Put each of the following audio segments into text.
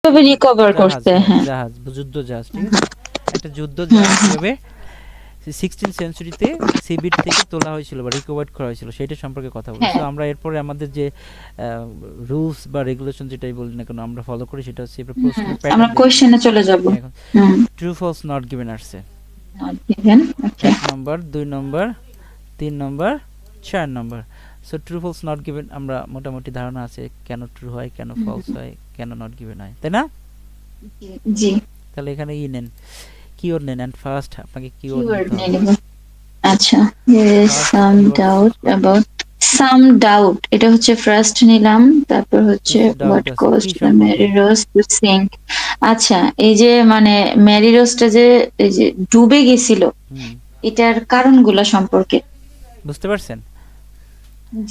তবে রিকভার জাহাজ, করতে, হ্যাঁ হ্যাঁ। জাহাজ, যুদ্ধ জাহাজ, ঠিক আছে? একটা যুদ্ধ জাহাজ কিভাবে 16th সেঞ্চুরিতে সি বিট থেকে তোলা হয়েছিল বা রিকভার করা হয়েছিল সেটা সম্পর্কে কথা বলি। হ্যাঁ। সো আমরা এরপরে আমাদের যে রুলস বা রেগুলেশন যেটাই বলি না কেন আমরা ফলো করি, সেটা হচ্ছে এবার প্রশ্নের আমরা প্যাটার্ন দেখবো। কোশ্চেনে চলে যাব। হ্যাঁ, এখন হুম। ট্রু ফলস নট গিভেন আসছে not given, okay. 1 number, 2 number, 3 number, 4 number. So true false not given আমরা মোটামুটি ধারণা আছে কেন ট্রু হয়, কেন ফলস হয়, কেন নট গিভেন হয়, তাই না? জি। তাহলে এখানে নেন, কিওয়ার্ড নেন, এন্ড ফার্স্ট আপনাকে কিওয়ার্ড কিওয়ার্ড নিতে নিয়ে হবে। নেব। আচ্ছা, there is first some keyword doubt about some doubt, এটা হচ্ছে ফার্স্ট নিলাম। তারপর হচ্ছে কিছু ডাউট what আছে কি caused the সম্পর্কে? Mary Rose to sink। আচ্ছা, এই যে মানে ম্যারি রোজটা যে এই যে ডুবে গেছিল, হুম, এটার কারণগুলা সম্পর্কে। বুঝতে পারছেন?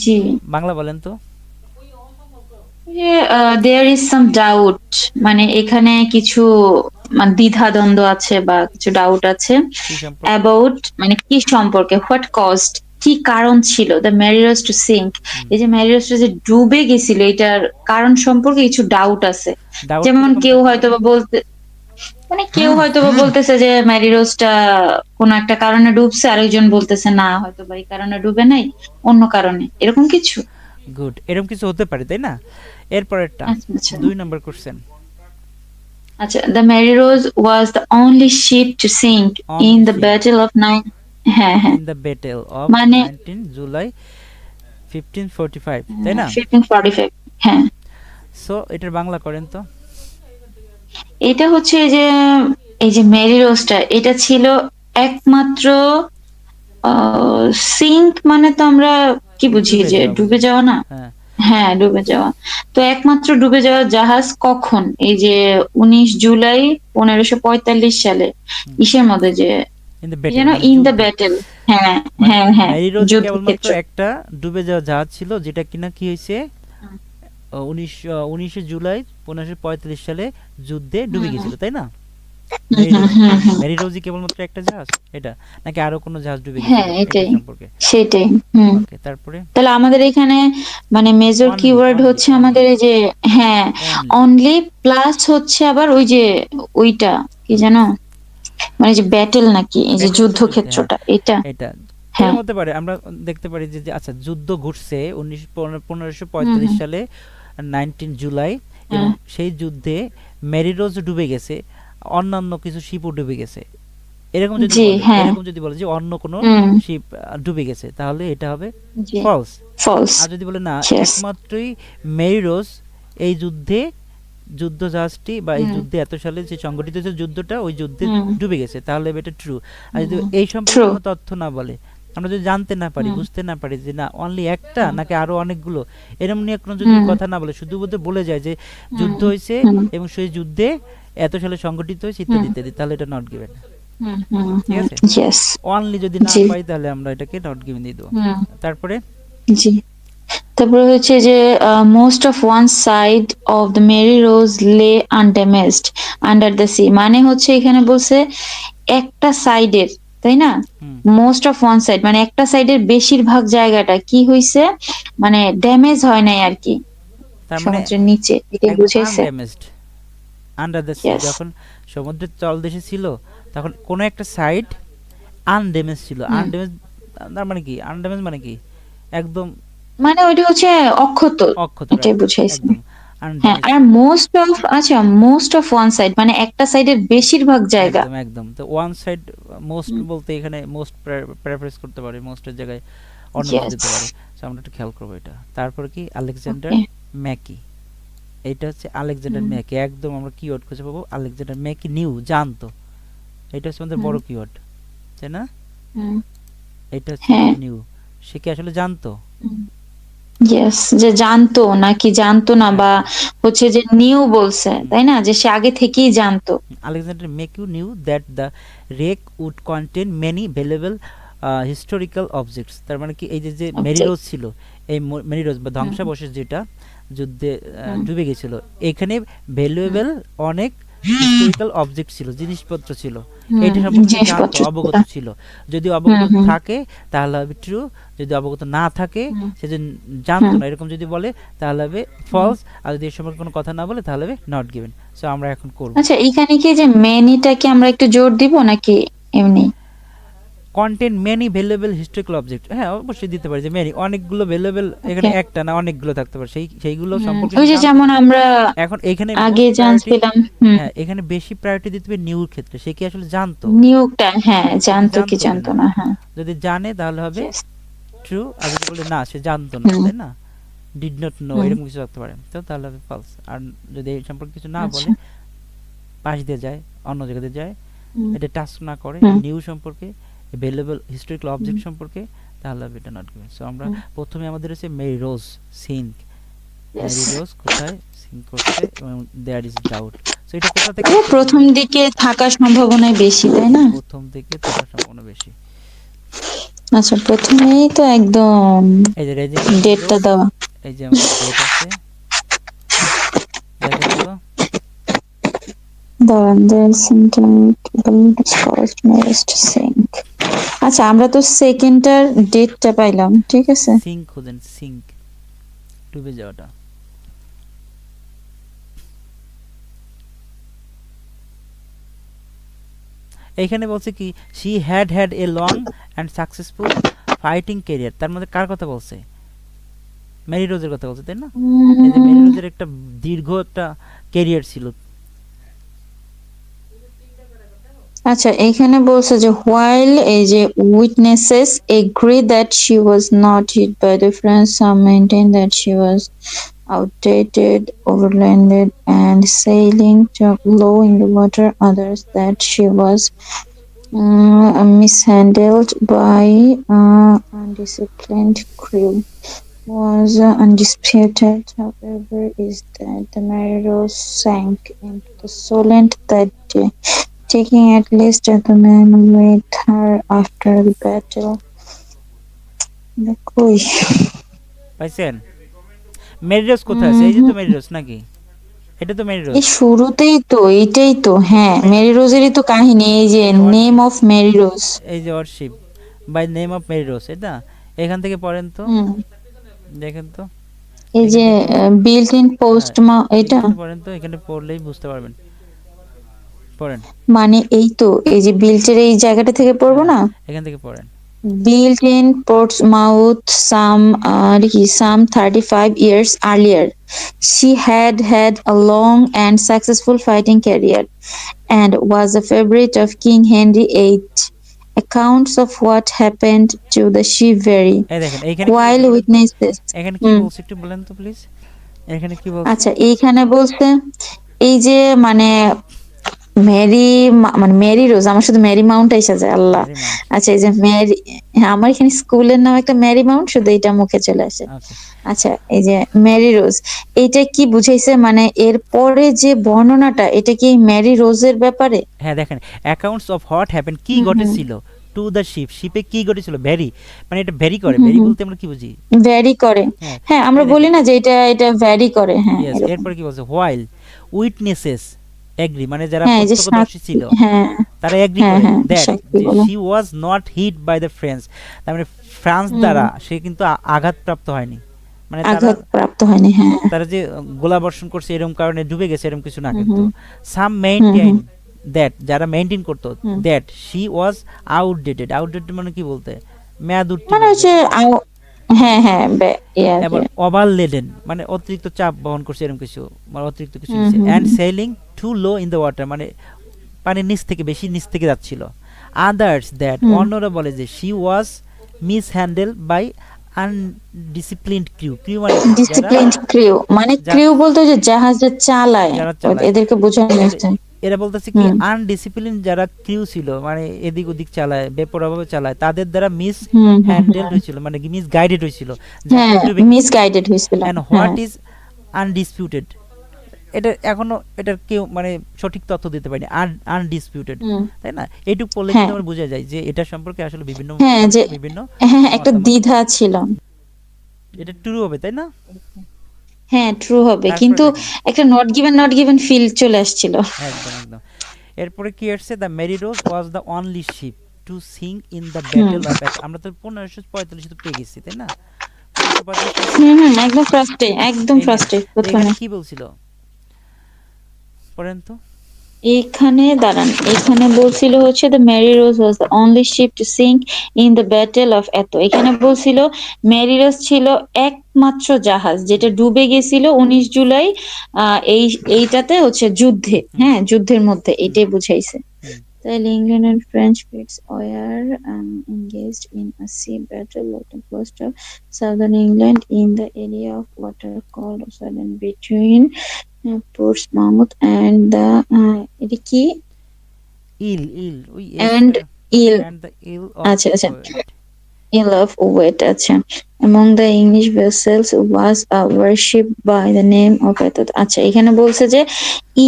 জি। বাংলা বলেন তো। দেয়ার ইজ সাম ডাউট, মানে এখানে কিছু মানে দ্বিধাদ্বন্দ্ব আছে বা কিছু ডাউট আছে কি সম্পর্কে? অ্যাবাউট, মানে কি সম্পর্কে, হোয়াট কস্ট, কি কারণ ছিল দ্য ম্যারিরস টু সিঙ্ক, হুম, এই যে ম্যারিরসটা যে ডুবে গেছিল এটার কারণ সম্পর্কে কিছু ডাউট আছে। ডাউট যেমন কিরকম কেউ থাকতে হয়তো পারে? বা বলতে, মানে কেউ হয়তো বা বলতেছে যে ম্যারিরসটা কোনো একটা কারণে ডুবছে, আরেকজন বলতেছে না হয়তো বা এই কারণে ডুবে নাই, অন্য কারণে, এরকম কিছু। গুড, এরকম কিছু হতে পারে, তাই না? এরপরেরটা আচ্ছা আচ্ছা। 2 নম্বর কোশ্চেন। আচ্ছা, the Mary Rose was the only ship to sink in only the ship battle of nine, হ্যাঁ হ্যাঁ, ইন দ্য ব্যাটেল অফ মানে 19 জুলাই 1545, তাই না? 1545, হ্যাঁ। সো এটার বাংলা করেন তো। এটা হচ্ছে এই যে মেরি রোজটা, এটা ছিল একমাত্র সিঙ্ক, মানে তো আমরা কি বুঝি ডুবে যে যাওয়া ডুবে বুঝি, যাওয়া না। হ্যাঁ। হ্যাঁ, ডুবে যাওয়া। তো একমাত্র ডুবে যাওয়া জাহাজ কখন, এই যে 19 জুলাই 1545 সালে, হুম, ইসের মধ্যে যে ইন দ্য কি ব্যাটেল যেন, মানে ইন দ্য যুদ্ধে। ব্যাটেল। হ্যাঁ মানে হ্যাঁ হ্যাঁ, ম্যারি রোজে কেবলমাত্র যুদ্ধক্ষেত্র। একটা ডুবে যাওয়া জাহাজ ছিল যেটা কিনা কি হয়েছে হুম 19 জুলাই 1545 সালে যুদ্ধে ডুবে হুম গেছিল, তাই না? হুম মেরি হুম রোজ, হুম হুম। মেরি রোজই কেবলমাত্র একটা জাহাজ এটা, নাকি আরো কোনো জাহাজ ডুবে গেছিল হ্যাঁ, এটা এটাই সম্পর্কে? সেটাই। হুম। ওকে, তারপরে তাহলে আমাদের এখানে মানে মেজর অনলি কিওয়ার্ড অনলি হচ্ছে অনলি আমাদের এই যে, হ্যাঁ, অনলি অনলি, প্লাস হচ্ছে আবার ওই যে ওইটা কি জানো, মানে যে ব্যাটেল নাকি, এই যে ব্যাটেল তো যুদ্ধে, হ্যাঁ যুদ্ধক্ষেত্রটা এটা। এটা হ্যাঁ। এরকম হতে পারে। আমরা দেখতে পারি যে আচ্ছা যুদ্ধ ঘটছে 1545 হুম সালে 19 জুলাই, এবং হুম। সেই যুদ্ধে মেরি রোজ ডুবে গেছে, অন্যান্য কিছু শিপও ডুবে গেছে, এরকম যদি জি বলে, হ্যাঁ। এরকম যদি বলে যে অন্য কোনো হুম। শিপ ডুবে গেছে, তাহলে এটা হবে জি। ফলস। ফলস। আর যদি বলে না, ইয়েস। একমাত্রই মেরি রোজ এই যুদ্ধে, যুদ্ধ জাহাজটি বা এই হুম যুদ্ধে এত সালে যে সংগঠিত যে যুদ্ধটা ওই যুদ্ধে হুম ডুবে গেছে, তাহলে এটা ট্রু। আর যদি হুম। এই সম্পর্কে ট্রু। কোনো তথ্য না বলে, আমরা যদি জানতে না পারি, হুম বুঝতে না পারি যে না অনলি একটা হুম নাকি আরো অনেকগুলো, এরকম নিয়ে কোনো যদি হুম কথা না বলে, শুধু বোধ বলে যায় যে হুম যুদ্ধ হয়েছে হুম এবং সেই যুদ্ধে এত সালে সংগঠিত হয়েছে হুম ইত্যাদি ইত্যাদি, তাহলে এটা নট গিভেন। হুম হুম ঠিক হুম। আছে? ইয়েস। অনলি যদি না জি। পাই তাহলে আমরা এটাকে নট গিভেন দিয়ে দেবো। হুম। তারপরে জি। তারপরে হচ্ছে যে most of one side of the Mary Rose lay undamaged under the C, মানে হচ্ছে এখানে বলছে একটা সাইডের, তাই না? হুম, মোস্ট অফ ওয়ান সাইড মানে একটা সাইডের বেশিরভাগ জায়গাটা কি হইছে, মানে ড্যামেজ হয় নাই আর কি, তার মানে সমুদ্রের নিচে, এটাই একদম বুঝাইছে। আনড্যামেজড আন্ডার দ্য সি, ইয়েস। যখন সমুদ্রের তলদেশে ছিল তখন কোনো একটা সাইড আনড্যামেজ ছিল। হুম। আনড্যামেজ তার মানে কি? আনড্যামেজ মানে কি? একদম মানে ওইটা হচ্ছে অক্ষত, অক্ষত, এটাই রাইট, বুঝাইছে। একদম হ্যাঁ, আনড্যামেজ আর ছিল। মোস্ট অফ, আচ্ছা, মোস্ট অফ ওয়ান সাইড মানে একটা সাইডের বেশিরভাগ জায়গা। একদম একদম, তো ওয়ান সাইড মোস্ট হুম। বলতে এখানে মোস্ট প্রেফারেন্স করতে পারে, মোস্টের জায়গায় অন্য কিছু ইয়েস। দিতে পারে। সো আমরা একটু খেয়াল করবো এটা। তারপর কি আলেকজান্ডার ওকে। ম্যাকি, এইটা হচ্ছে আলেকজান্ডার হুম ম্যাকি, একদম আমরা কিওয়ার্ড খুঁজে পাবো আলেকজান্ডার ম্যাকি নিউ, জানতো, এটা হচ্ছে আমাদের হুম বড় কিওয়ার্ড, তাই না? হুম। এটা হচ্ছে হ্যাঁ। আমাদের নিউ, সে কি আসলে জানতো? ইয়েস, যে জানতো নাকি জানতো না, বা একদম। হচ্ছে যে নিউ বলছে, হুম। তাই না, যে সে আগে থেকেই জানতো। Alexander Macue knew that the wreck would contain many valuable historical objects। তার মানে কি এই যে যে মেরি অবজেক্ট। রোজ ছিল, এই মেরি রোজ বা হুম ধ্বংসাবশেষ যেটা যুদ্ধে হুম ডুবে গেছিল, এখানে হুম ভ্যালুয়েবল অনেক হিস্টোরিক্যাল অবজেক্ট ছিল, জিনিসপত্র ছিল, হুম, এইটা সম্পর্কে সে জানতো, জিনিসপত্র ছিল। অবগত ছিল। যদি অবগত হুম। থাকে তাহলে হবে ট্রু, যদি অবগত না থাকে, হুম। সে যদি জানতো হুম। না এরকম যদি বলে তাহলে হবে হুম। ফলস, আর যদি এর সম্পর্কে কোনো কথা না বলে তাহলে হবে নট গিভেন। সো আমরা এখন করব আচ্ছা, এখানে কি যে মেনিটাকে আমরা একটু জোর দিব নাকি এমনি? Content many valuable historical object, হ্যাঁ অবশ্যই দিতে পারি যে মেনি, অনেকগুলো ভ্যালুয়েবল, এখানে ওকে। একটা না অনেকগুলো থাকতে পারে, সেইগুলো সম্পর্কে ওই সে যে জানতো যেমন কিনা। আমরা এখন এখানে আগে মোস্ট চান্স প্রায়োরিটি, পেলাম। হুম। হ্যাঁ এখানে বেশি প্রায়োরিটি দিতে হবে নিউর ক্ষেত্রে, সে কি আসলে জানতো, নিয়োগটা, হ্যাঁ, সে কি জানতো কি জানতো জানতো কিনা। না, হ্যাঁ। যদি জানে তাহলে হবে Yes. ট্রু, আর যদি বলে না সে জানতো না, হুম। তাই না, ডিড নট নো হুম। এরকম কিছু থাকতে পারে, তো তাহলে হবে ফলস। আর যদি এই সম্পর্কে কিছু না আচ্ছা। বলে, পাশ দিয়ে যায়, অন্য জায়গাতে যায়, হুম। এটা টাচ না করে হুম। নিউ সম্পর্কে, ভ্যালুয়েবল হিস্টোরিক্যাল হুম। অবজেক্ট সম্পর্কে, তাহলে হবে এটা নট গিভেন। সো আমরা হুম। প্রথমে আমাদের হচ্ছে মেরি রোজ সিঙ্ক, Yes. মেরি রোজ কোথায় সিঙ্ক করছে এবং দেয়ার ইজ ডাউট। সো এটা কোথা থেকে তবে আসছে প্রথম বলুন। দিকে থাকার সম্ভাবনাই বেশি, তাই না? প্রথম দিকে থাকার সম্ভাবনা বেশি। আচ্ছা, প্রথমেই তো একদম এই যে রেজিনা মেরি ডেটটা রোজ, দেওয়া। এই যে আমাদের ডেট আছে, দেখেন তো। দাঁড়ান, there is caused marriage to sink. আচ্ছা, আমরা তো সেকেন্ডটার ডেটটা পাইলাম, ঠিক আছে। সিঙ্ক খুঁজেন, সিঙ্ক, ডুবে যাওয়াটা। এইখানে বলছে কি she had had a long and successful fighting career, তার মধ্যে কার কথা বলছে, মেরি রোজের কথা বলছে, তাই না। এই যে মেরি উম, রোজের একটা দীর্ঘ একটা ক্যারিয়ার ছিল। আচ্ছা, এখানে বলছে যে while এই যে witnesses agree that she was not hit by the French, some maintain that she was outdated, overlanded, and sailing too low in the water. Others that she was mishandled by undisciplined crew. Was undisputed, however, is that the Mary Rose sank into the Solent that day, taking at least the men with her after the battle. কই? পাইছেন, Mary রোজ কোথায় আছে, হুম এই যে তো হুম। Mary রোজ নাকি, এটা তো মেরি রোজ। এই শুরুতেই তো এইটাই তো, হ্যাঁ, এই যে মেরি রোজেরই তো কাহিনী, এই যে এই যে name worship, of Mary Rose. এই যে worship by name of Mary Rose, এটা এখান থেকে পড়েন তো, হুম। দেখেন তো এই এখান যে থেকে কি বলছে। বিল্ট ইন হ্যাঁ পোস্ট এটা এখানে পড়েন তো, এখানে পড়লেই বুঝতে পারবেন, পড়েন। মানে এই তো, এই যে বিল্টের এই জায়গাটা থেকে পড়বো হ্যাঁ না। এখান থেকে পড়েন। Built in Portsmouth some 35 years earlier, she had had a long and successful fighting career and was a favorite of King Henry VIII. Accounts of what happened to the ship vary, এই দেখেন এইখানে কি বলছে while বলেন তো, witnesses এখানে কি হুম, বলছে একটু বলেন তো প্লিজ, এখানে কি বলছে। আচ্ছা, এইখানে বলছে এই যে মানে মেরি মানে মেরি রোজ, আমার শুধু মেরি মাউন্ট আইসা যায়, আল্লাহ। মেরি মাউন্ট, আচ্ছা, এই যে মেরি, হ্যাঁ, আমার এখানে স্কুলের নাম একটা মেরি মাউন্ট, শুধু এটা মুখে চলে আসে। ওকে। আচ্ছা, এই যে মেরি রোজ, এইটা কি বুঝাইছে, মানে এর পরে যে বর্ণনাটা, এটা কি মেরি রোজের ব্যাপারে? হ্যাঁ দেখেন অ্যাকাউন্টস অফ হোয়াট হ্যাপেন, কি হুম। হুম। ঘটেছিল টু দ্য শিপ, শিপে কি ঘটেছিল, ভ্যারি, মানে এটা ভ্যারি করে, হুম। ভ্যারি হুম। বলতে আমরা কি বুঝি। ভ্যারি করে। হ্যাঁ হ্যাঁ, আমরা এই বলি দেখেন, না যে এটা এটা ভ্যারি করে, হ্যাঁ, ইয়েস, এরকম। এরপরে কি বলছে, হোয়াইল উইটনেসেস এগ্রি, মানে যারা হ্যাঁ, এই যে প্রত্যক্ষদর্শী সাক্ষী, ছিল হ্যাঁ। তারা এগ্রি হ্যাঁ করে হ্যাঁ, দ্যাট সাক্ষী যে বলে। She was not hit by the French, তার মানে ফ্রান্স হুম। দ্বারা সে কিন্তু আঘাতপ্রাপ্ত হয়নি, মানে তারা, আঘাত প্রাপ্ত হয়নি, হ্যাঁ। তারা যে গোলাবর্ষণ করছে এরকম কারণে ডুবে গেছে এরকম কিছু না হুম। কিন্তু। হুম। Some hmm. Maintain hmm. That, যারা মেইনটেইন করতো হুম। That she was outdated, outdated মানে কি বলতে, মেয়াদ মানে উত্তীর্ণ। হচ্ছে হ্যাঁ হ্যাঁ, ইয়া এবার যে ওভার লেডেন মানে অতিরিক্ত চাপ বহন করছে এরকম কিছু, মানে অতিরিক্ত কিছু হুম। নিচ্ছে। হুম। And hmm. Sailing too low in the water, মানে পানির নিচ থেকে, বেশি নিচ থেকে যাচ্ছিল। আদার্স দ্যাট, হুম। অন্যরা বলে যে she was mishandle by undisciplined crew, crew মানে কি, যারা, ডিসিপ্লিনড ক্রিউ, মানে ক্রিউ বলতে ওই যে জাহাজটা চালায়, যারা চালায়, এদেরকে বোঝানো তাহলে হচ্ছে। এরা বলতেছে কি হুম। আনডিসিপ্লিন যারা ক্রিউ ছিল, মানে এদিক ওদিক চালায়, বেপরোয়াভাবে চালায়, তাদের দ্বারা মিস হুম। হুম। হ্যান্ডেলড হুম। হয়েছিল, মানে মিস গাইডেড হয়েছিল, যার হ্যাঁ, ফলে ডুবে গেছে। মিসগাইডেড হয়েছিল, অ্যান্ড হ্যাঁ। হোয়াট ইজ আনডিসপিউটেড, এটা এখনো এটার কেউ মানে সঠিক তথ্য দিতে পারেনি, আনডিসপিউটেড, হুম। তাই না। এইটুকু পড়লে কিন্তু হ্যাঁ আমরা বোঝা যায় যে এটা সম্পর্কে আসলে বিভিন্ন হ্যাঁ, যে মানুষের বিভিন্ন হ্যাঁ, একটা মতামত, দ্বিধা ছিল। এটা ট্রু হবে, তাই না। হ্যাঁ, ট্রু হবে। তারপরে কিন্তু দেখেন একটা নট গিভেন ফিল চলে আসছিল। একদম একদম এরপরে কি আসছে, the Mary Rose was the only ship to sink in the hmm, battle of এথ। আমরা তো 1545 তো পেয়ে গেছি তাই না, 1545 পাইছি না? হুম, হুম, একদম ফার্স্টে, একদম এইখানে ফার্স্টে তো এখানে ১ম এ। কি বলছিল পড়েন তো। এখানে দাঁড়ান, এখানে বলছিল হচ্ছে the Mary Rose was the only ship to sink in the battle of এতো। এখানে বলছিল মেরি রোজ ছিল একমাত্র জাহাজ যেটা হুম ডুবে গেছিল 19 জুলাই। এই এইটাতে হচ্ছে যুদ্ধে, হুম হ্যাঁ যুদ্ধের মধ্যে হুম এটাই বুঝাইছে। হুম তাহলে England and French fleets were engaged in a sea battle off the coast of southern England in the area of water called Southern between Portsmouth and the এটা কি ইল ইল ওই and এসটা, Eel। And the Isle of আচ্ছা, আচ্ছা। Wait. Eel of Wight, আচ্ছা। Among the English vessels was a warship by the name of এত। আচ্ছা, এখানে বলছে যে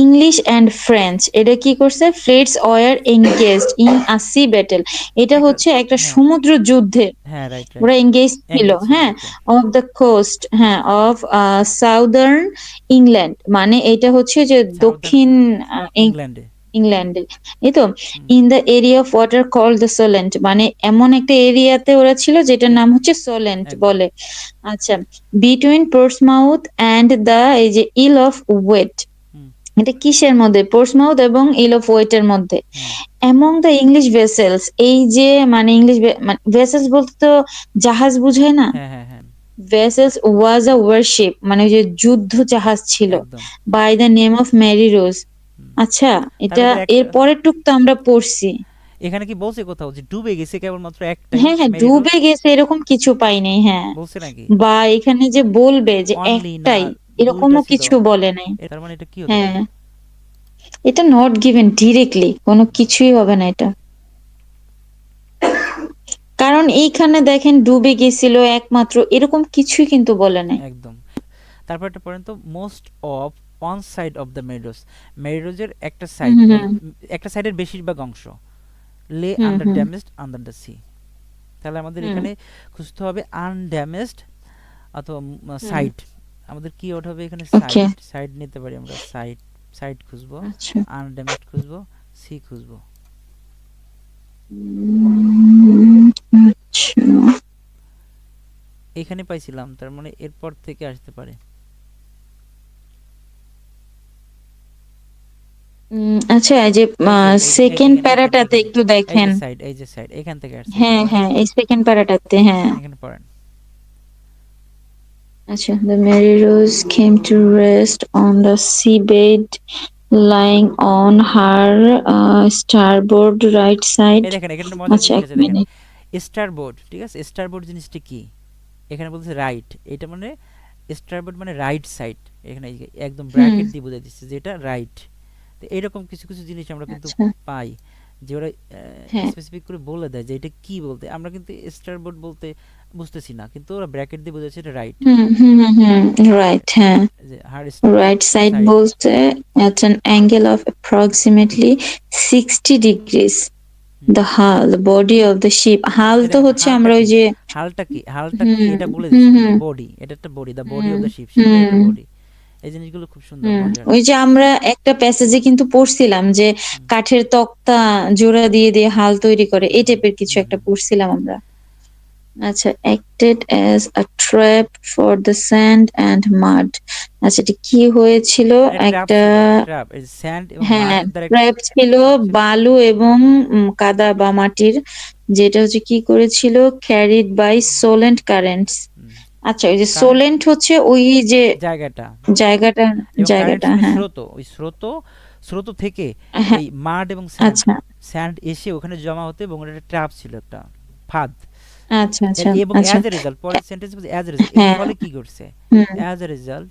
ইংলিশ এন্ড ফ্রেঞ্চ এটা কি করছে, fleets were engaged in a sea battle. এটা একটা হচ্ছে একটা হ্যাঁ সমুদ্র যুদ্ধে হ্যাঁ রাইট রাইট ওরা এঙ্গেজ ছিল, এঙ্গেজ ছিল হ্যাঁ, ওকে। অফ দ্য কোস্ট, হ্যাঁ, অফ সাউদার্ন ইংল্যান্ড, মানে এটা হচ্ছে যে সাউদার্ন দক্ষিণ ইংল্যান্ডে। ইংল্যান্ডে, এই তো। Hmm in the area of water called the Solent, মানে এমন একটা এরিয়াতে ওরা ছিল যেটার নাম হচ্ছে সোলেন্ট একদম বলে। আচ্ছা, বিটুইন পোর্টসমাউথ অ্যান্ড দ্য এই যে ইল অফ ওয়েট, হুম এটা কিসের মধ্যে, পোর্টসমাউথ এবং ইল অফ ওয়েটের মধ্যে। হুম অ্যামং দ্য ইংলিশ ভেসেলস, এই যে মানে ইংলিশ ভেসেলস বলতে তো জাহাজ বুঝায় না। হ্যাঁ হ্যাঁ হ্যাঁ ভেসেলস ওয়াজ আ ওয়ারশিপ, মানে ওই যে যুদ্ধ জাহাজ ছিল, একদম। By the name of Mary Rose. হুম আচ্ছা, তার এটা ভিতরে এর একটা পরের টুক তো আমরা পড়ছি। এখানে কি বলছে কোথাও যে ডুবে গেছে কেবলমাত্র একটাই হ্যাঁ, হ্যাঁ, মেরি রোজ, ডুবে গেছে এরকম কিছু পাই নাই, হ্যাঁ। বলছে নাকি? বা এখানে যে বলবে যে অনলি না, একটাই, দুইটা এরকমও ছিল। কিছু বলে নাই। তার মানে এটা কি হতে হ্যাঁ, পারে? এটা নট গিভেন ডিরেক্টলি, কোনো কিছুই হবে না এটা। কারণ এইখানে দেখেন ডুবে গেছিল একমাত্র, এরকম কিছুই কিন্তু বলে নাই। একদম। তারপর একটা পড়েন তো, most of one side of the Mary Rose. মেরিডোজের একটা হুম, সাইড হুম, মানে একটা সাইডের বেশিরভাগ অংশ lay hmm, under hmm, damaged under the sea. তাহলে আমাদের হুম, এখানে খুঁজতে হবে আনড্যামেজড অথবা হুম। সাইড। আমাদের কিওয়ার্ড হবে এখানে ওকে। সাইড, সাইড নিতে পারি আমরা, সাইড, সাইড খুঁজবো, আচ্ছা। আনড্যামেজড খুঁজবো, সি খুঁজবো। উম, আচ্ছা। এখানে পাইছিলাম, তার মানে এরপর থেকে আসতে পারে। আচ্ছা, এই যে এই যে সেকেন্ড এখানে এখানে প্যারাটাতে এখানে একটু এই যে দেখেন। সাইড, এই যে সাইড এখান থেকে আসছে, এখানে হ্যাঁ, পড়েন, হ্যাঁ, এই সেকেন্ড প্যারাটাতে, হ্যাঁ। এখানে পড়েন। আচ্ছা, the Mary Rose came to rest on the seabed, lying on her starboard right side. এই দেখেন এখানে একটা মজার আচ্ছা, জিনিস এক আছে দেখেন, মিনিট। স্টারবোর্ড, ঠিক আছে? স্টারবোর্ড জিনিসটা কি? এখানে বলছে রাইট, এটা মানে স্টারবোর্ড মানে রাইট সাইড। এখানে এই যে একদম হুম। ব্র্যাকেট দিয়ে বোঝাই দিচ্ছে যে এটা রাইট। তো এরকম কিছু কিছু জিনিস আমরা কিন্তু আচ্ছা। পাই যে ওরা হ্যাঁ। স্পেসিফিক করে বলে দেয় যে এটা কি বলতে। আমরা কিন্তু স্টারবোর্ড বলতে বুঝতেছি না, কিন্তু ওরা ব্র্যাকেট দিয়ে বোঝাচ্ছে এটা রাইট। হুম, হুম, হুম, হুম। রাইট, হ্যাঁ। যে হার রাইট স্টারবোর্ড সাইড সাইড। বলতে at an angle of approximately 60 degrees. Hmm The hull, the body of the ship. হাল এই তো দেখেন হচ্ছে হালটা আমরা ওই কি, যে হালটা কি, হালটা কি হুম, এটা বলে হুম, দিচ্ছে কিন্তু হুম, বডি, এটা একটা body, the body of hmm, the ship, শিপের একটা হুম, বডি। এই জিনিসগুলো খুব সুন্দর হুম। মজার। ওই যে আমরা একটা প্যাসেজে কিন্তু পড়ছিলাম যে হুম কাঠের তক্তা জোড়া দিয়ে দিয়ে হাল তৈরি করে, এই হুম টাইপের কিছু হুম একটা হুম পড়ছিলাম আমরা। আচ্ছা, acted as a trap for the sand and mud. আচ্ছা, এটা কি হয়েছিল, এটা ট্র্যাপ একটা, ছিল, ট্র্যাপ এই স্যান্ড এবং হ্যাঁ, মাটির দ্বারা ট্র্যাপ ছিল, ট্র্যাপ ছিল। বালু এবং কাদা বা মাটির, যেটা হচ্ছে কি করেছিল, ক্যারিড বাই সোলেন্ট কারেন্টস। হুম আচ্ছা, ওই যে কারেন্ট সোলেন্ট হচ্ছে ওই যে জায়গাটা, জায়গাটা, এবং কারেন্টস জায়গাটা, মানে হ্যাঁ, স্রোত, ওই স্রোত, স্রোত থেকে হ্যাঁ। এই মাড এবং স্যান্ড, আচ্ছা, স্যান্ড এসে ওখানে জমা হতে, এবং এটা একটা ট্র্যাপ ছিল, একটা ফাঁদ। আচ্ছা, আচ্ছা, এবং আচ্ছা। অ্যাজ এ রেজাল্ট, পরের সেন্টেন্স অ্যাজ এ রেজাল্ট, এর হ্যাঁ। ফলে কি করছে, হুম। অ্যাজ এ রেজাল্ট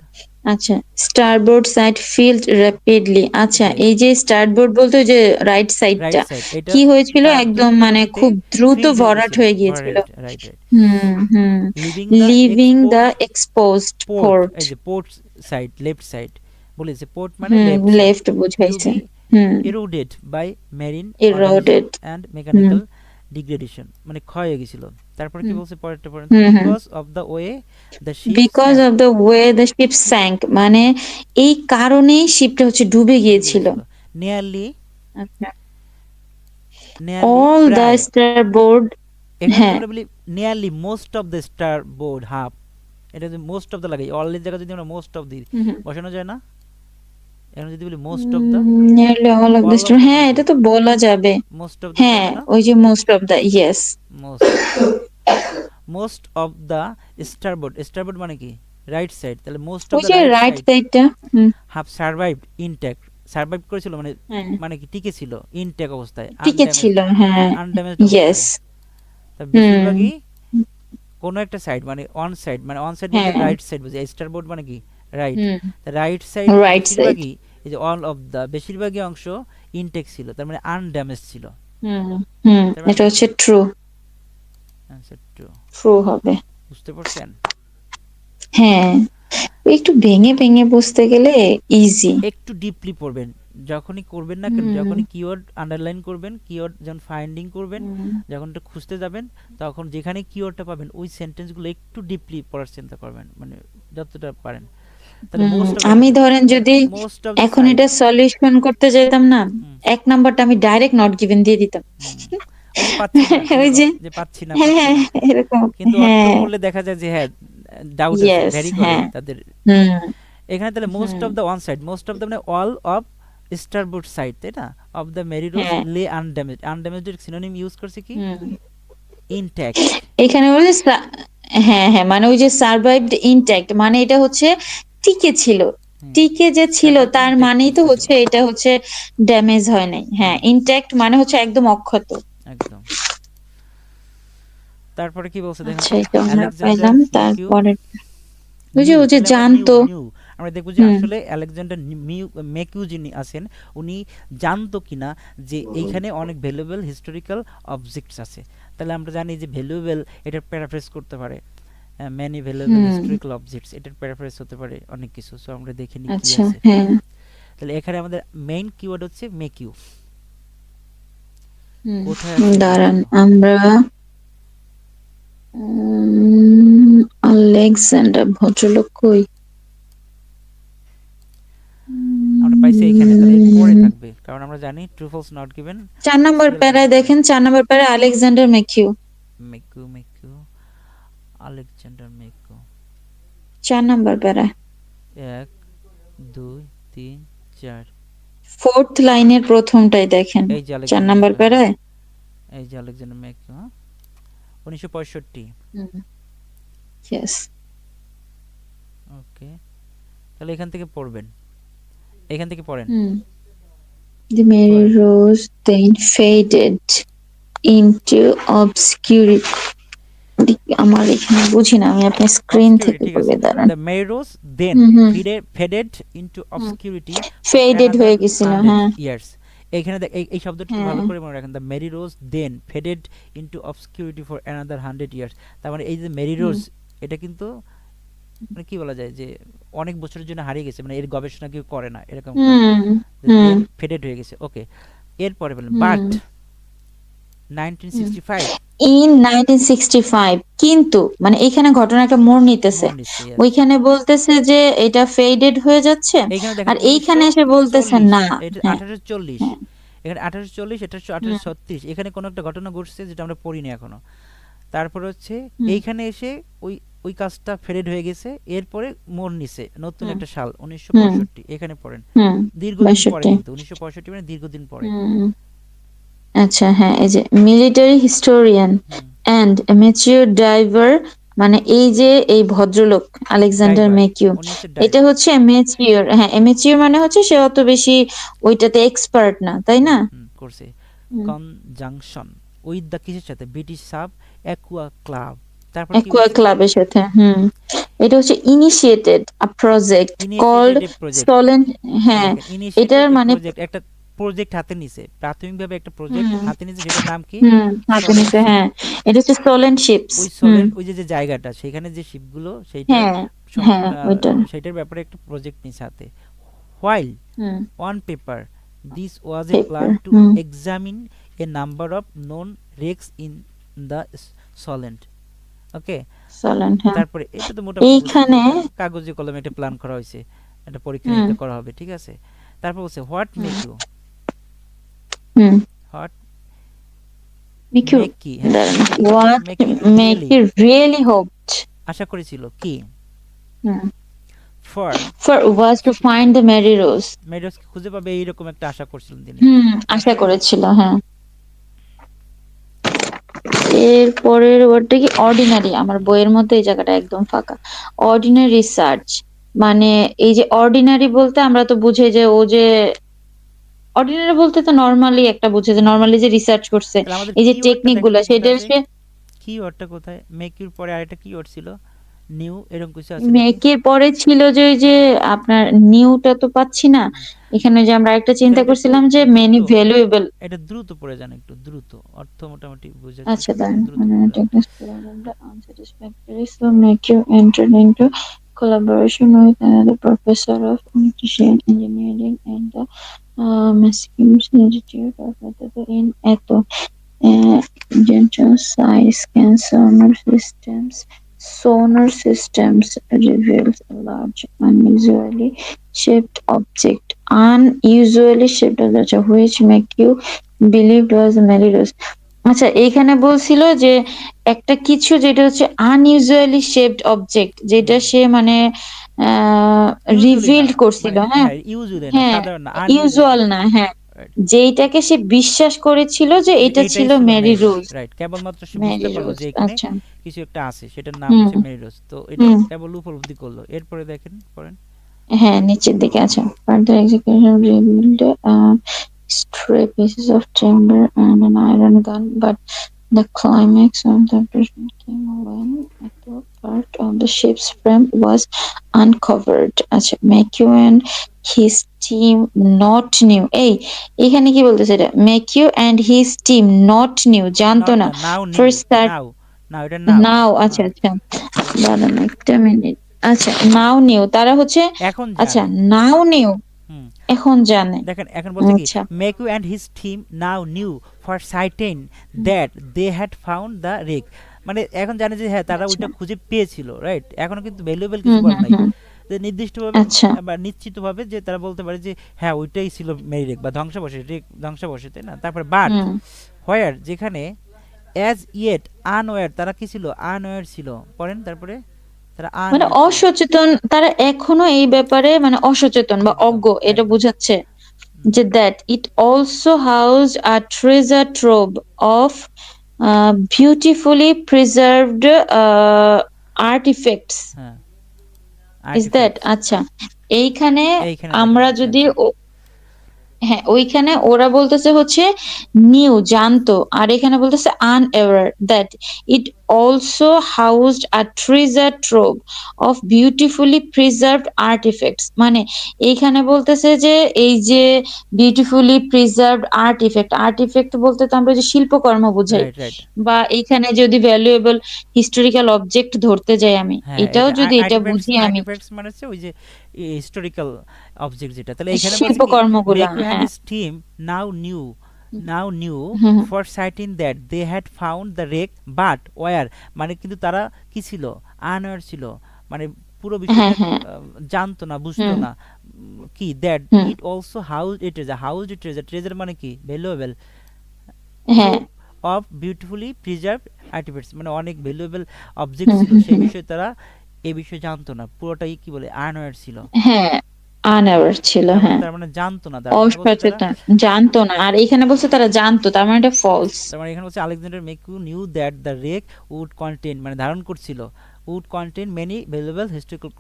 আচ্ছা, স্টারবোর্ড সাইড ফিল্ড র্যাপিডলি। আচ্ছা, যে এই যে স্টারবোর্ড বলতে ওই যে রাইট রাইট সাইডটা সাইড এটা কি হয়েছিল, তার একদম দ্রুত মানে গতিতে খুব দ্রুত ফিল্ড হয়ে ভরাট গেছিল, হয়ে গিয়েছিল। Right right right. Hmm, hmm. Leaving the leaving the exposed exposed port, fort. এই যে পোর্ট সাইড, লেফট সাইড বলেছে, পোর্ট মানে হুম, লেফট সাইড, লেফট টু বুঝাইছে। বি হুম। eroded by marine organism eroded। and hmm, mechanical degradation মানে ক্ষয় হয়ে গেছিল। তারপরে কি হুম বলছে পরেরটা পড়েন তো, hmm hmm because of the way the ship because sank, of the way the ship sank, মানে এই কারণেই শিপটা হচ্ছে ডুবে ডুবে গিয়েছিল। গেছিল। নিয়ারলি, আচ্ছা, নিয়ারলি অল দ্য প্রায়, স্টারবোর্ড। এখানে যদি হ্যাঁ। আমরা বলি nearly most of the star board half, এটা যদি মোস্ট অফ দ্য লাগাই, অলের জায়গায় যদি আমরা মোস্ট অফ দি হুম বসানো যায় না, এখন যদি বলি most of the, nearly all of the all of star, the হ্যাঁ মানে কি, এটা তো বলা যাবে। মোস্ট অফ দ্য হ্যাঁ, বলবে না, ওই যে most of the, yes. Most, most of the starboard, starboard মানে কি রাইট সাইড, তাহলে মোস্ট অফ ওই দ্য যে রাইট রাইট সাইড সাইডটা। হুম। হাফ সার্ভাইভড ইনট্যাক্ট, সার্ভাইভ করেছিল মানে, হ্যাঁ, মানে কি টিকে ছিল ইনট্যাক্ট অবস্থায়, টিকে ছিল, আনড্যামেজড, হ্যাঁ। Undamaged yes. অবস্থায়। তা হুম। বেশিরভাগই কোনো একটা সাইড মানে অন সাইড, মানে অন সাইড বলতে হ্যাঁ। রাইট সাইড বুঝি, স্টারবোর্ড মানে কি রাইট, হুম। Right side right side. বেশিরভাগই, এই যে অল অফ দ্য বেশিরভাগই অংশ ইনটেক ছিল, তার মানে আনড্যামেজ ছিল, হুম হুম তার মানে এটা কি হচ্ছে ট্রু। Answer two. ট্রু হবে। বুঝতে পারছেন? হ্যাঁ, একটু ভেঙে ভেঙে বুঝতে গেলে ইজি। একটু ডিপলি পড়বেন, যখনই করবেন না কেন, হুম যখনই কিওয়ার্ড আন্ডারলাইন করবেন, কিওয়ার্ড যখন ফাইন্ডিং করবেন, হুম যখন এটা খুঁজতে যাবেন, তখন যেখানে কিওয়ার্ডটা পাবেন ওই সেন্টেন্সগুলো একটু ডিপলি পড়ার চিন্তা করবেন, মানে যতটা পারেন। তাহলে হুম। মোস্ট অফ দ্য আমি দেখেন, ধরেন যদি মোস্ট অফ দ্য এখন সাইড, এটা সলিউশন করতে যেতাম না, হুম এক নাম্বারটা আমি ডাইরেক্ট নট গিভেন দিয়ে দিতাম। হুম, ওই যে পাচ্ছি না ওই এরকম, যে, যে পাচ্ছি না হ্যাঁ পাচ্ছি হ্যাঁ না, এরকম। কিন্তু অর্থ হ্যাঁ। পড়লে দেখা যায় যে হ্যাঁ ডাউট আছে, ইয়েস। ভ্যারি করে হ্যাঁ। তাদের। হুম এখানে তাহলে most hmm. Of the one side, most of the মানে অল অফ স্টারবোর্ড সাইড, তাই না, অফ দ্য মেরিরোজ হ্যাঁ। লে আনড্যামেজ, আনড্যামেজের সিনোনিম ইউজ করছে কি হুম। ইনট্যাক্ট। এখানে বলে হ্যাঁ হ্যাঁ, মানে ওই যে সার্ভাইভড ইনট্যাক্ট, মানে এটা হচ্ছে টিকে ছিল। হুম, টিকে যে ছিল সার্ভাইভ তার ইনট্যাক্ট মানেই তো অবস্থায় ছিল। হচ্ছে এটা হচ্ছে ড্যামেজ হয় নাই। হ্যাঁ, হুম, ইনট্যাক্ট মানে হচ্ছে একদম অক্ষত। একদম। তারপরে কি বলছে দেখেন আচ্ছা, তো, এটা আমরা আলেকজান্ডার পাইলাম, মেকিউ, তারপরে ওই যে নিউ, ওই যে তাহলে আমরা নিউ, জানতো। নিউ আমরা দেখব যে হুম আসলে আলেকজান্ডার মেকিউ যিনি আছেন, উনি জানতো কিনা যে এইখানে অনেক ভ্যালুয়েবল হিস্টোরিক্যাল অবজেক্টস আছে। তাহলে আমরা জানি যে ভ্যালুয়েবল এটার প্যারাফ্রেজ করতে পারে ম্যানি ভ্যালুয়েবল হুম। হিস্টোরিক্যাল অবজেক্টস, এটার প্যারাফ্রেজ হতে পারে অনেক কিছু। সো আমরা দেখে নিই কি আচ্ছা, আছে। হ্যাঁ। তাহলে এখানে আমাদের মেইন কিওয়ার্ড হচ্ছে মেকিউ। হুম। কোথায় আছে দাঁড়ান, মেকিউ? আমরা আলেকজান্ডার ভদ্রলোক কই? আমরা পাইছি এইখানে, তাহলে এর পরে উম, থাকবে, কারণ আমরা জানি true false not given 4 number serial প্যারায় কন্টিনিউয়াস দেখেন, 4 নম্বর প্যারায় Alexander McKee. McKee, McKee, Alexander McKee, 4 number প্যারায় 1 2 3 4, ফোর্থ লাইনের প্রথমটাই দেখেন। এই যে চার আলেকজান্ডার নাম্বার মেকিউ, হ্যাঁ প্যারায়। এই যে আলেকজান্ডার মেকিউ, হ্যাঁ 1965। হুম। ইয়েস। ওকে, তাহলে এখান থেকে পড়বেন, এখান থেকে পড়েন, হুম। The Mary পড়েন। Rose then faded into obscurity. আমার এখানে বুঝি না, আমি আপনার স্ক্রিন অবসকিউরিটি থেকে ঠিক বলে আছে, দাঁড়ান। The Mary Rose then hmm hmm faded into hmm. Obscurity for faded another হয়ে গেছিল, 100 হ্যাঁ। ইয়ার্স। এইখানে এই শব্দটা একটু হ্যাঁ। ভালো করে মনে রাখেন, the Mary Rose then faded into obscurity for another 100 years. তার মানে এই যে মেরি হুম রোজ, এটা কিন্তু মানে কি বলা যায় যে অনেক বছরের জন্য হারিয়ে গেছে, মানে এর গবেষণা কেউ করে না এরকম কথা, হুম হুম দেন ফেডেড হয়ে গেছে। ওকে, এরপরে বলেন বাট হুম 1965 ইন 1965, কিন্তু মানে এখানে ঘটনা একটা মোড় নিতেছে। মোর নিচ্ছে, ইয়েস। ওইখানে বলতেছে যে এটা ফেডেড হয়ে যাচ্ছে, এইখানে দেখেন আর এইখানে এসে বলতেছে 1940, না। এটা হ্যাঁ। 1840, হ্যাঁ। এখানে 1840, এটা হুম 1836, এখানে কোনো একটা ঘটনা ঘটছে যেটা আমরা পড়িনি এখনো। তারপর হচ্ছে হুম এইখানে এসে ওই ওই কাজটা ফেডেড হয়ে গেছে, এরপরে মোড় নিছে নতুন হুম একটা সাল হুম 1965, এখানে পড়েন। হুম দীর্ঘদিন পরে 62। কিন্তু 1965 মানে দীর্ঘদিন পরে। হুম। আচ্ছা, হ্যাঁ, এই যে military historian hmm, and mature diver, মানে এই যে এই ভদ্রলোক আলেকজান্ডার ডাইভার, ম্যাকিউ, উনি হচ্ছে এটা ডাইভার। হচ্ছে ম্যাচিউর। হ্যাঁ, ম্যাচিউর মানে হচ্ছে সে অত বেশি ওইটাতে এক্সপার্ট না, তাই হুম না? হুম করছে। হুম। কনজাংশন উইথ দ্য কিসের সাথে, ব্রিটিশ সাব অ্যাকুয়া ক্লাব। তারপর কি অ্যাকুয়া বলছে, ক্লাবের সাথে। হুম। এটা হচ্ছে ইনিশিয়েটেড আ প্রজেক্ট কল্ড ইনিশিয়েটেড এ প্রজেক্ট। সোলেন। হ্যাঁ, দেখেন এটার ইনিশিয়েটেড এ মানে প্রজেক্ট, একটা প্রজেক্ট হাতে নিছে, প্রাথমিকভাবে একটা প্রজেক্ট হুম হাতে নিছে, যেটার নাম কি হুম হাতে সলেন নিতে, শিপ। হ্যাঁ। এটা হচ্ছে সোলেন শিপস। ওই হুম। সলেন, ওই যে যে জায়গাটা সেখানে যে শিপগুলো সেইটার হ্যাঁ হ্যাঁ ওইটার। সেইটার ব্যাপারে একটা প্রজেক্ট নিছে হাতে। While hmm. on paper this was a paper. plan to hmm examine a number of known wrecks in the Solent. Okay, চলেন, হ্যাঁ। তারপরে এটা তো মোটামুটি বুঝছি যে এইখানে এটা কাগজে কলমে একটা প্ল্যান করা হয়েছে, একটা পরীক্ষা হুম, নিরীক্ষা করা হবে, ঠিক আছে। তারপর বলছে what hmm, make you, hmm. What Make you make কি, হ্যাঁ what make you make really you really hoped, আশা করেছিল কি, হুম, for for was to find the Mary Rose, মেডসকে খুঁজে পাবে এইরকম একটা আশা করছিলেন তিনি। হুম, আশা তারপরে করেছিল, হ্যাঁ। এর পরের ওয়ার্ডটা কি অর্ডিনারি, আমার বইয়ের মধ্যে এই জায়গাটা একদম ফাঁকা। অর্ডিনারি রিসার্চ, মানে এই যে অর্ডিনারি বলতে আমরা তো বুঝি যে ও যে অর্ডিনারি বলতে তো নর্মালি একটা বুঝে যে হুম, নর্মালি যে রিসার্চ করছে, তাহলে আমাদের এই যে কিওয়ার্ডটা টেকনিক দেখেন গুলা তো সেটা কোথায় আছে, সে কিওয়ার্ডটা কোথায়, মেক ইউর পরে আরেকটা কিওয়ার্ড ছিল নিউ, এরকম কিছু আছে নাকি? মেকের পরে ছিল যে ওই যে আপনার নিউটা তো পাচ্ছি না এখানে, যে আমরা একটা চিন্তা তাহলে এটা একটু করছিলাম যে দ্রুত, মেনি ভ্যালুয়েবল। এটা দ্রুত পড়ে যান একটু দ্রুত, অর্থ মোটামুটি বুঝার আচ্ছা, চেষ্টা দাঁড়ান, করেন, দ্রুত মানে পড়ে যান। unsatisfactory, so make you enter into collaboration with another professor of nutrition engineering and the Massachusetts Institute of in Eto. Gentle size scan sonar systems reveals a large unusually shaped object, which make you believe it was a Melrose. আচ্ছা, এইখানে বলছিল যে একটা কিছু যেটা হচ্ছে unusually shaped object, যেটা হুম, সে মানে ইউজুয়ালি না, রিভিল্ড করছিল, মানে হ্যাঁ। হ্যাঁ ইউজুয়ালি না, হ্যাঁ, সাধারণ না, আনইউজুয়াল। ইউজুয়াল না, হ্যাঁ। রাইট, যেইটাকে সে বিশ্বাস করেছিল যে যে এটা এটাই ছিল ছিল মেরি মেরি রোজ, রোজ। রাইট, কেবলমাত্র সে বুঝতে মেরি পারলো রোজ, যে এখানে আচ্ছা। কিছু একটা আছে, সেটার নাম হুম, হচ্ছে মেরি রোজ, তো এটা হুম। কেবল উপলব্ধি করলো। এরপরে দেখেন পড়েন। হ্যাঁ, নিচের দিকে আছে। Further execution revealed stray pieces of timber and an iron gun, but the climax of the operation came when a top part of the ship's frame was uncovered. আচ্ছা, McHugh and his team not knew, এখানে কি বলতেছে এটা, McHugh and his team not knew, জানতো not না। না, নাও new, First start নাও, নাও এটা নাও। নাও, আচ্ছা, হ্যাঁ, আচ্ছা, পড়েন। দাঁড়ান একটা মিনিট। আচ্ছা, নাও নিউ তারা হচ্ছে, এখন আচ্ছা, জানে। নাও নিউ হুম, এখন জানে, দেখেন এখন বলছে কি, আচ্ছা। McKee and his team now knew for certain that they had found the wreck, মানে এখন জানে যে হ্যাঁ তারা আচ্ছা, ওইটা খুঁজে পেয়েছিল, রাইট, এখনো কিন্তু ভ্যালুয়েবল কিছু হুম, বলে হুম, নাই, হুম, যে নির্দিষ্টভাবে আচ্ছা, বা নিশ্চিতভাবে যে তারা বলতে পারে যে হ্যাঁ ওইটাই ছিল মেরি রেক বা ধ্বংসাবশেষ, রেক ধ্বংসাবশেষ, তাই না। তারপরে বাট হুম, হোয়ার, যেখানে অ্যাজ ইয়েট আনওয়্যার, তারা কি ছিল, আনওয়্যার ছিল, পড়েন তারপরে, তারা মানে আনওয়্যার ছিল, অসচেতন, তারা এখনো এই ব্যাপারে মানে অসচেতন বা একদম অজ্ঞ, এটা একদম। বুঝাচ্ছে হুম, যে that it also houses a treasure trove of beautifully preserved artefacts, হ্যাঁ ইজ দ্যাট, আর্টিফ্যাক্টস, আচ্ছা। এইখানে এইখানে দেখেন আমরা কি যদি আছে। হ্যাঁ, ওইখানে ওরা বলতেছে হচ্ছে নিউ, জানতো, আর এখানে বলতেছে unaware that it also housed a treasure trove of beautifully preserved artefacts, মানে এইখানে বলতেছে যে এই যে বিউটিফুলি প্রিজার্ভড আর্টিফ্যাক্ট, আর্টিফ্যাক্ট বলতে তো আমরা যে শিল্পকর্ম বুঝাই, রাইট রাইট, বা এইখানে যদি ভ্যালুয়েবল হিস্টোরিক্যাল অবজেক্ট ধরতে যাই আমি, হ্যাঁ এটাও এটা যদি এটা আর্টিফ্যাক্টস, বুঝি আমি, আর্টিফ্যাক্টস মানে হচ্ছে ওই যে হিস্টোরিক্যাল অবজেক্ট যেটা, তাহলে এখানে বলছে কি শিল্পকর্মগুলা, মেকু অ্যান্ড হ্যাঁ। His team now knew, hmm, now knew hmm, for certain that they had found the wreck but war, মানে কিন্তু তারা কি ছিল, আনওয়ার ছিল, মানে পুরো হ্যাঁ, বিষয়টা হ্যাঁ, জানতো না, বুঝতো হুম, না, কি that hmm, it also house it treasure, house it treasure, treasure মানে কি ভ্যালুয়েবল, হ্যাঁ, ট্রুভ অফ বিউটিফুলি প্রিজার্ভড আর্টিফ্যাক্টস, মানে অনেক ভ্যালুয়েবল অবজেক্ট হুম, ছিল, হুম, সেই হুম, বিষয়ে তারা এই বিষয়ে জানতো না, পুরোটাই কি বলে আনওয়্যার ছিল, হ্যাঁ, আনঅ্যাওয়ার ছিল, হ্যাঁ। তার মানে জানতো না, তার মানে বলছে তারা, অসচেতন, জানতো না, আর এখানে বলছে তারা জানতো, তার মানে এটা ফলস। তার মানে এখানে বলছে Alexander McKee knew that the wreck would contain, মানে ধারণ করছিল, would contain many valuable historical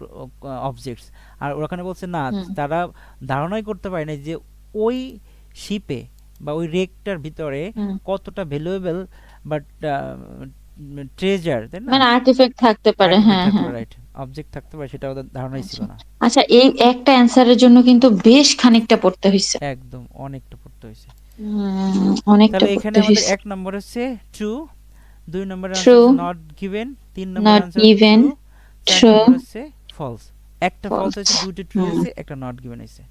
objects, আর ওখানে বলছে না, হুম, তারা ধারণাই করতে পারে না যে ওই শিপে বা ওই রেকটার ভিতরে হুম, কতটা ভ্যালুয়েবল বাট ট্রেজার, তাই না, মানে আর্টিফ্যাক্ট থাকতে পারে, আর্টিফ্যাক্ট হ্যাঁ, থাকতে হ্যাঁ। পারে, রাইট, অবজেক্ট থাকতে পারে, সেটা ওদের ধারণাই ছিল আচ্ছা, না। আচ্ছা, এই একটা অ্যান্সারের জন্য কিন্তু বেশ খানিকটা পড়তে হয়েছে। একদম অনেকটা পড়তে হয়েছে। অনেকটা তাহলে এখানে পড়তে আমাদের হয়েছে। ১ নম্বর হচ্ছে ট্রু, ২ নম্বরের ট্রু, আনসার হচ্ছে নট গিভেন, ৩ নম্বরের নট আনসার হচ্ছে গিভেন, ট্রু, ৪ ট্রু, নম্বর হচ্ছে ফলস। একটা ফলস ফলস। হয়েছে, ২টা ট্রু হুম, হয়েছে, একটা নট গিভেন হয়েছে।